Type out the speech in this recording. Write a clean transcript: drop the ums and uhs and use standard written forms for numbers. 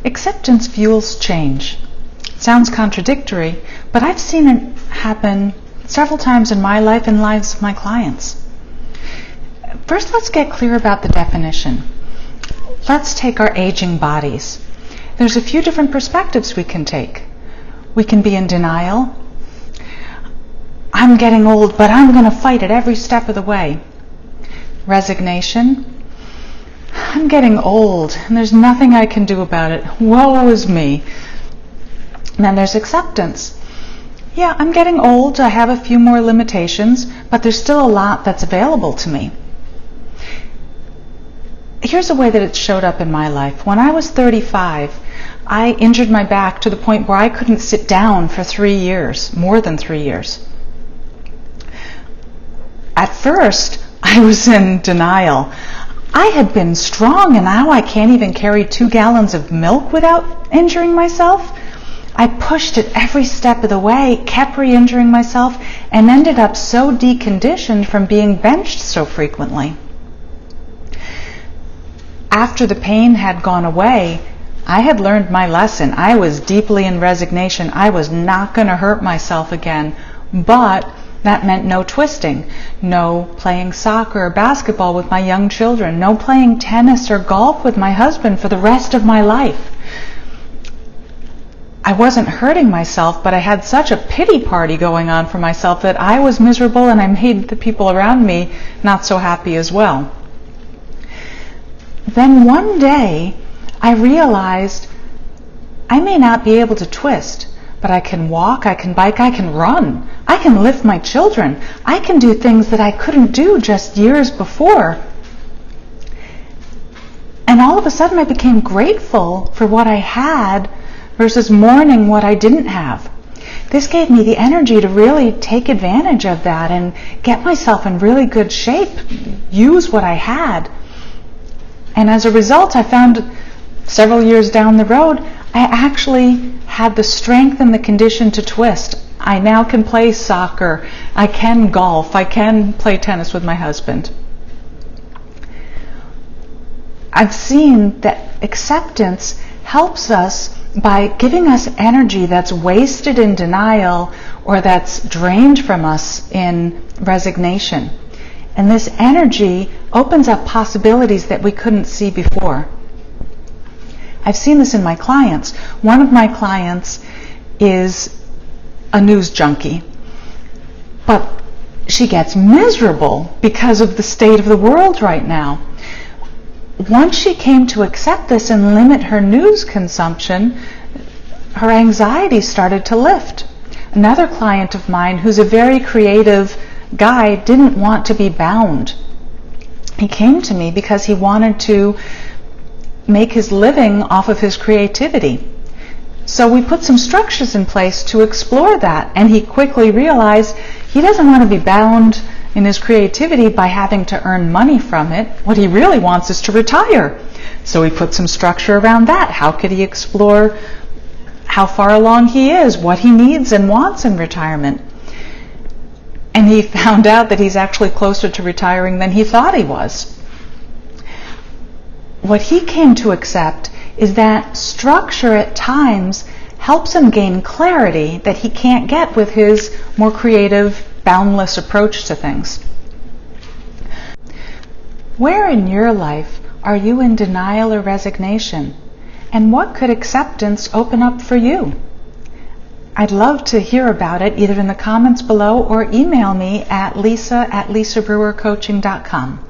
Acceptance fuels change. Sounds contradictory, but I've seen it happen several times in my life and lives of my clients. First, let's get clear about the definition. Let's take our aging bodies. There's a few different perspectives we can take. We can be in denial. I'm getting old, but I'm going to fight it every step of the way. Resignation. I'm getting old, and there's nothing I can do about it. Woe is me. And then there's acceptance. Yeah, I'm getting old. I have a few more limitations, but there's still a lot that's available to me. Here's a way that it showed up in my life. When I was 35, I injured my back to the point where I couldn't sit down for 3 years, more than 3 years. At first, I was in denial. I had been strong, and now I can't even carry 2 gallons of milk without injuring myself. I pushed it every step of the way, kept re-injuring myself, and ended up so deconditioned from being benched so frequently. After the pain had gone away, I had learned my lesson. I was deeply in resignation. I was not going to hurt myself again, but that meant no twisting, no playing soccer or basketball with my young children, no playing tennis or golf with my husband for the rest of my life. I wasn't hurting myself, but I had such a pity party going on for myself that I was miserable, and I made the people around me not so happy as well. Then one day, I realized I may not be able to twist, but I can walk, I can bike, I can run, I can lift my children, I can do things that I couldn't do just years before. And all of a sudden I became grateful for what I had versus mourning what I didn't have. This gave me the energy to really take advantage of that and get myself in really good shape, use what I had. And as a result, I found several years down the road, I actually had the strength and the condition to twist. I now can play soccer, I can golf, I can play tennis with my husband. I've seen that acceptance helps us by giving us energy that's wasted in denial or that's drained from us in resignation. And this energy opens up possibilities that we couldn't see before. I've seen this in my clients. One of my clients is a news junkie, but she gets miserable because of the state of the world right now. Once she came to accept this and limit her news consumption, her anxiety started to lift. Another client of mine, who's a very creative guy, didn't want to be bound. He came to me because he wanted to make his living off of his creativity. So we put some structures in place to explore that, and he quickly realized he doesn't want to be bound in his creativity by having to earn money from it. What he really wants is to retire. So we put some structure around that. How could he explore how far along he is, what he needs and wants in retirement? And he found out that he's actually closer to retiring than he thought he was. What he came to accept is that structure at times helps him gain clarity that he can't get with his more creative, boundless approach to things. Where in your life are you in denial or resignation? And what could acceptance open up for you? I'd love to hear about it either in the comments below or email me at lisa@lisabrewercoaching.com.